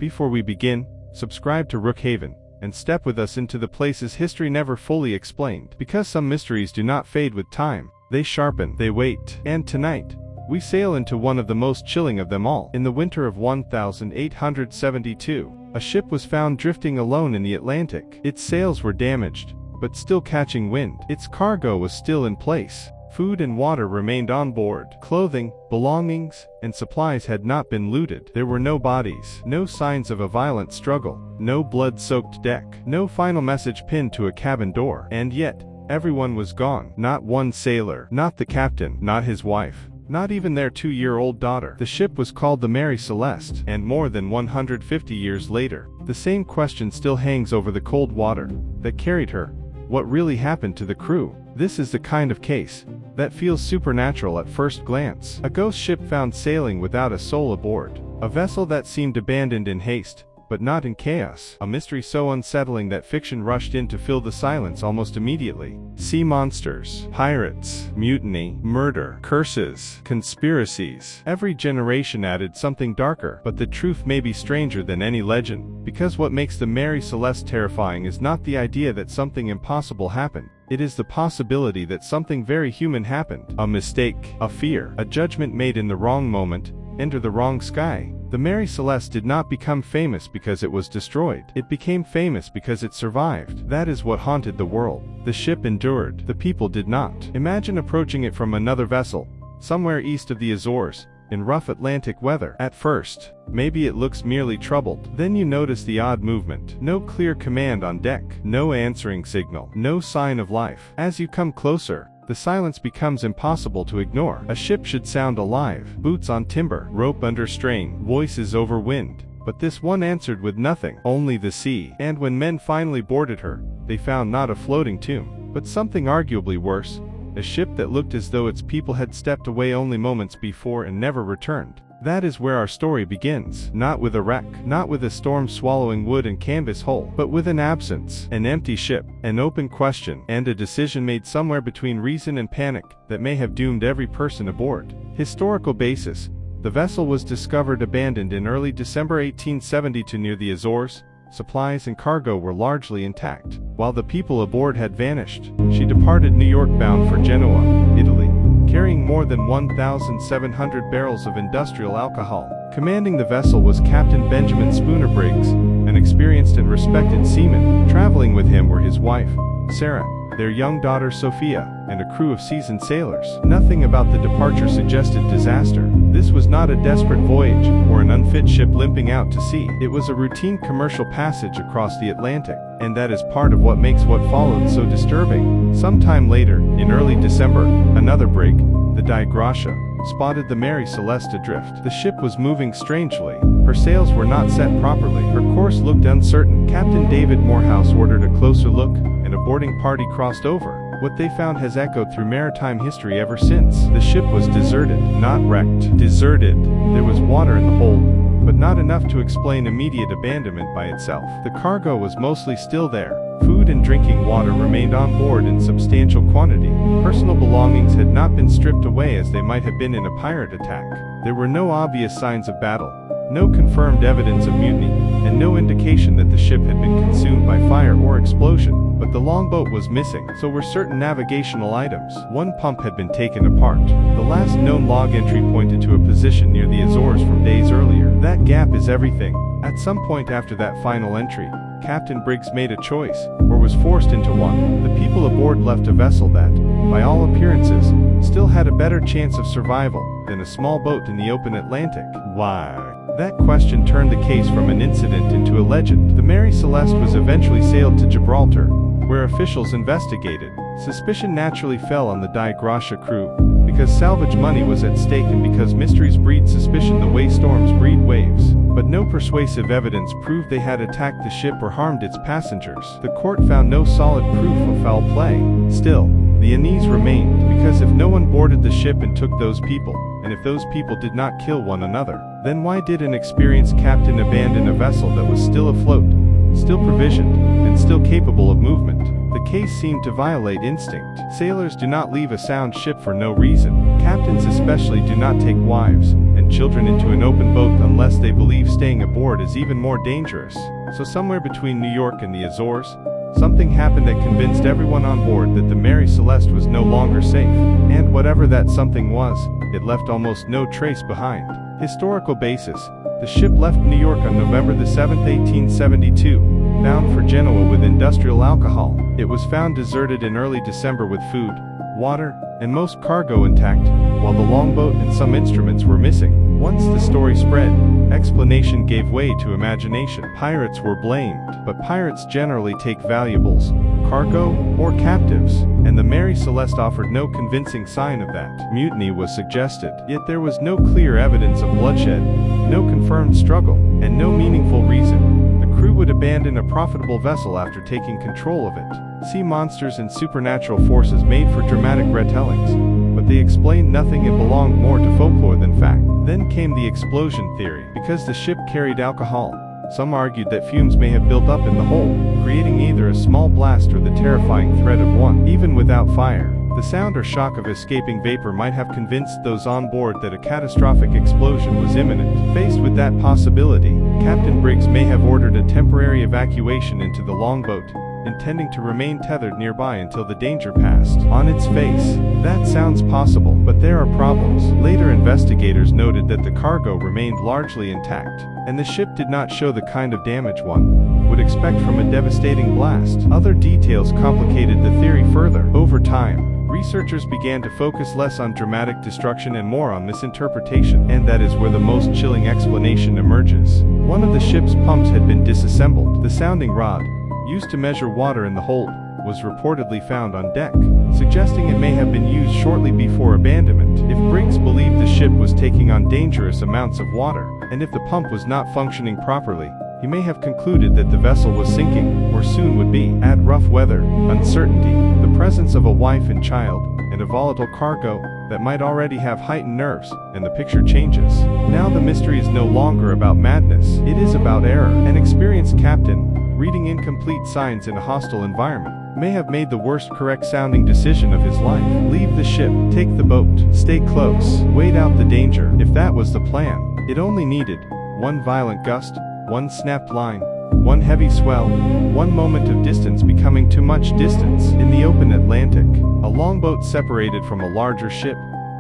Before we begin, subscribe to Rookhaven, and step with us into the places history never fully explained. Because some mysteries do not fade with time, they sharpen, they wait. And tonight, we sail into one of the most chilling of them all. In the winter of 1872, a ship was found drifting alone in the Atlantic. Its sails were damaged, but still catching wind. Its cargo was still in place. Food and water remained on board. Clothing, belongings, and supplies had not been looted. There were no bodies, no signs of a violent struggle, no blood-soaked deck, no final message pinned to a cabin door. And yet, everyone was gone. Not one sailor, not the captain, not his wife, not even their 2-year-old daughter. The ship was called the Mary Celeste, and more than 150 years later, the same question still hangs over the cold water that carried her. What really happened to the crew? This is the kind of case that feels supernatural at first glance. A ghost ship found sailing without a soul aboard. A vessel that seemed abandoned in haste, but not in chaos. A mystery so unsettling that fiction rushed in to fill the silence almost immediately. Sea monsters, pirates, mutiny, murder, curses, conspiracies. Every generation added something darker, but the truth may be stranger than any legend, because what makes the Mary Celeste terrifying is not the idea that something impossible happened. It is the possibility that something very human happened. A mistake, a fear, a judgment made in the wrong moment, enter the wrong sky. The Mary Celeste did not become famous because it was destroyed. It became famous because it survived. That is what haunted the world. The ship endured. The people did not. Imagine approaching it from another vessel, somewhere east of the Azores, in rough Atlantic weather. At first, maybe it looks merely troubled. Then you notice the odd movement. No clear command on deck. No answering signal. No sign of life. As you come closer, the silence becomes impossible to ignore. A ship should sound alive. Boots on timber, rope under strain, voices over wind. But this one answered with nothing, only the sea. And when men finally boarded her, they found not a floating tomb, but something arguably worse, a ship that looked as though its people had stepped away only moments before and never returned. That is where our story begins. Not with a wreck, not with a storm swallowing wood and canvas hull, but with an absence, an empty ship, an open question, and a decision made somewhere between reason and panic that may have doomed every person aboard. Historical basis: the vessel was discovered abandoned in early December 1872 near the Azores. Supplies and cargo were largely intact, while the people aboard had vanished. She departed New York bound for Genoa, Italy, carrying more than 1,700 barrels of industrial alcohol. Commanding the vessel was Captain Benjamin Briggs, an experienced and respected seaman. Traveling with him were his wife, Sarah, their young daughter Sophia, and a crew of seasoned sailors. Nothing about the departure suggested disaster. This was not a desperate voyage, or an unfit ship limping out to sea. It was a routine commercial passage across the Atlantic, and that is part of what makes what followed so disturbing. Sometime later, in early December, another brig, the Gracia, spotted the Mary Celeste adrift. The ship was moving strangely. Her sails were not set properly. Her course looked uncertain. Captain David Morehouse ordered a closer look, and a boarding party crossed over. What they found has echoed through maritime history ever since. The ship was deserted, not wrecked. Deserted. There was water in the hold, but not enough to explain immediate abandonment by itself. The cargo was mostly still there. Food and drinking water remained on board in substantial quantity. Personal belongings had not been stripped away as they might have been in a pirate attack. There were no obvious signs of battle, no confirmed evidence of mutiny, and no indication that the ship had been consumed by fire or explosion. But the longboat was missing, so were certain navigational items. One pump had been taken apart. The last known log entry pointed to a position near the Azores from days earlier. That gap is everything. At some point after that final entry, Captain Briggs made a choice, or was forced into one. The people aboard left a vessel that, by all appearances, still had a better chance of survival than a small boat in the open Atlantic. Why? That question turned the case from an incident into a legend. The Mary Celeste was eventually sailed to Gibraltar, where officials investigated. Suspicion naturally fell on the Gracia crew, because salvage money was at stake and because mysteries breed suspicion the way storms breed waves. But no persuasive evidence proved they had attacked the ship or harmed its passengers. The court found no solid proof of foul play. Still, the unease remained, because if no one boarded the ship and took those people, and if those people did not kill one another, then why did an experienced captain abandon a vessel that was still afloat, still provisioned, and still capable of movement? The case seemed to violate instinct. Sailors do not leave a sound ship for no reason. Captains especially do not take wives, and let children into an open boat unless they believe staying aboard is even more dangerous. So somewhere between New York and the Azores, something happened that convinced everyone on board that the Mary Celeste was no longer safe. And whatever that something was, it left almost no trace behind. Historical basis. The ship left New York on November the 7th, 1872, bound for Genoa with industrial alcohol. It was found deserted in early December with food, water, and most cargo intact, while the longboat and some instruments were missing. Once the story spread, explanation gave way to imagination. Pirates were blamed, but pirates generally take valuables, cargo, or captives, and the Mary Celeste offered no convincing sign of that. Mutiny was suggested, yet there was no clear evidence of bloodshed, no confirmed struggle, and no meaningful reason. The crew would abandon a profitable vessel after taking control of it. Sea monsters and supernatural forces made for dramatic retellings, but they explained nothing and belonged more to folklore than fact. Then came the explosion theory. Because the ship carried alcohol, some argued that fumes may have built up in the hold, creating either a small blast or the terrifying threat of one. Even without fire, the sound or shock of escaping vapor might have convinced those on board that a catastrophic explosion was imminent. Faced with that possibility, Captain Briggs may have ordered a temporary evacuation into the longboat, intending to remain tethered nearby until the danger passed. On its face, that sounds possible, but there are problems. Later investigators noted that the cargo remained largely intact, and the ship did not show the kind of damage one would expect from a devastating blast. Other details complicated the theory further. Over time, researchers began to focus less on dramatic destruction and more on misinterpretation, and that is where the most chilling explanation emerges. One of the ship's pumps had been disassembled. The sounding rod, used to measure water in the hold, was reportedly found on deck, suggesting it may have been used shortly before abandonment. If Briggs believed the ship was taking on dangerous amounts of water, and if the pump was not functioning properly, he may have concluded that the vessel was sinking, or soon would be. Add rough weather, uncertainty, the presence of a wife and child, and a volatile cargo that might already have heightened nerves, and the picture changes. Now the mystery is no longer about madness, it is about error. An experienced captain, reading incomplete signs in a hostile environment, may have made the worst correct-sounding decision of his life. Leave the ship, take the boat, stay close, wait out the danger. If that was the plan, it only needed one violent gust, one snapped line, one heavy swell, one moment of distance becoming too much distance. In the open Atlantic, a longboat separated from a larger ship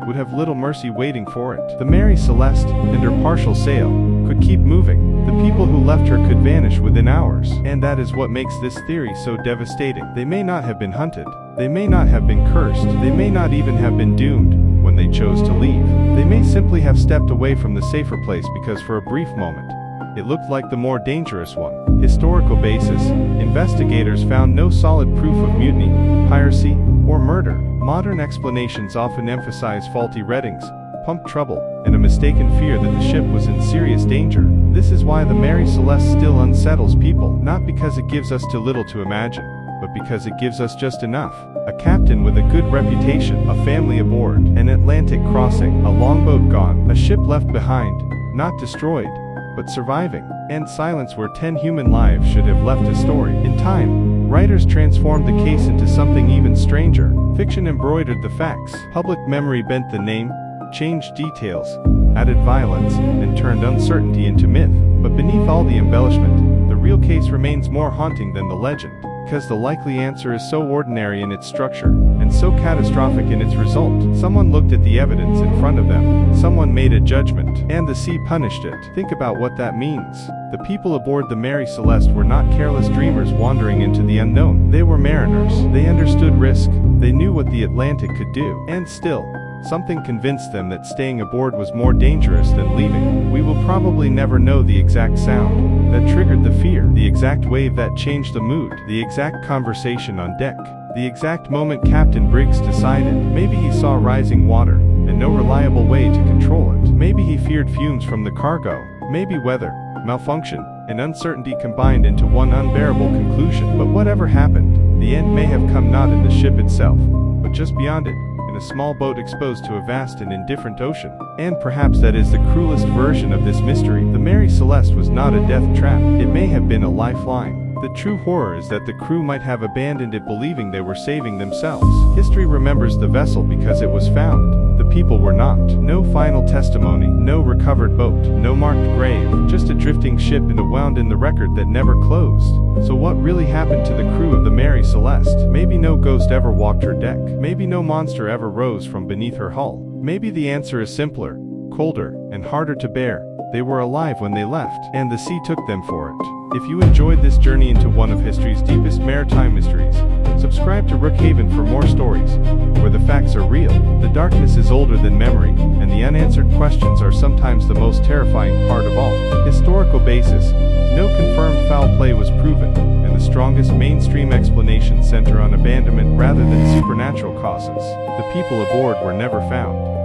would have little mercy waiting for it. The Mary Celeste, and her partial sail, could keep moving. The people who left her could vanish within hours. And that is what makes this theory so devastating. They may not have been hunted. They may not have been cursed. They may not even have been doomed when they chose to leave. They may simply have stepped away from the safer place because for a brief moment, it looked like the more dangerous one. Historical basis. Investigators found no solid proof of mutiny, piracy, or murder. Modern explanations often emphasize faulty readings, pump trouble, and a mistaken fear that the ship was in serious danger. This is why the Mary Celeste still unsettles people, not because it gives us too little to imagine, but because it gives us just enough. A captain with a good reputation, a family aboard, an Atlantic crossing, a longboat gone, a ship left behind, not destroyed, but surviving, and silence where 10 human lives should have left a story. In time, writers transformed the case into something even stranger. Fiction embroidered the facts. Public memory bent the name, changed details, added violence, and turned uncertainty into myth. But beneath all the embellishment, the real case remains more haunting than the legend, because the likely answer is so ordinary in its structure, and so catastrophic in its result. Someone looked at the evidence in front of them, someone made a judgment, and the sea punished it. Think about what that means. The people aboard the Mary Celeste were not careless dreamers wandering into the unknown. They were mariners. They understood risk. They knew what the Atlantic could do. And still, something convinced them that staying aboard was more dangerous than leaving. We will probably never know the exact sound that triggered the fear, the exact wave that changed the mood, the exact conversation on deck, the exact moment Captain Briggs decided. Maybe he saw rising water, and no reliable way to control it. Maybe he feared fumes from the cargo. Maybe weather, malfunction, and uncertainty combined into one unbearable conclusion. But whatever happened, the end may have come not in the ship itself, but just beyond it, in a small boat exposed to a vast and indifferent ocean. And perhaps that is the cruelest version of this mystery. The Mary Celeste was not a death trap. It may have been a lifeline. The true horror is that the crew might have abandoned it believing they were saving themselves. History remembers the vessel because it was found, The people were not. No final testimony, no recovered boat, no marked grave, just a drifting ship and a wound in the record that never closed. So what really happened to the crew of the Mary Celeste? Maybe no ghost ever walked her deck. Maybe no monster ever rose from beneath her hull. Maybe the answer is simpler, colder, and harder to bear. They were alive when they left, and the sea took them for it. If you enjoyed this journey into one of history's deepest maritime mysteries, subscribe to Rookhaven for more stories, where the facts are real, the darkness is older than memory, and the unanswered questions are sometimes the most terrifying part of all. Historical basis: no confirmed foul play was proven, and the strongest mainstream explanations center on abandonment rather than supernatural causes. The people aboard were never found.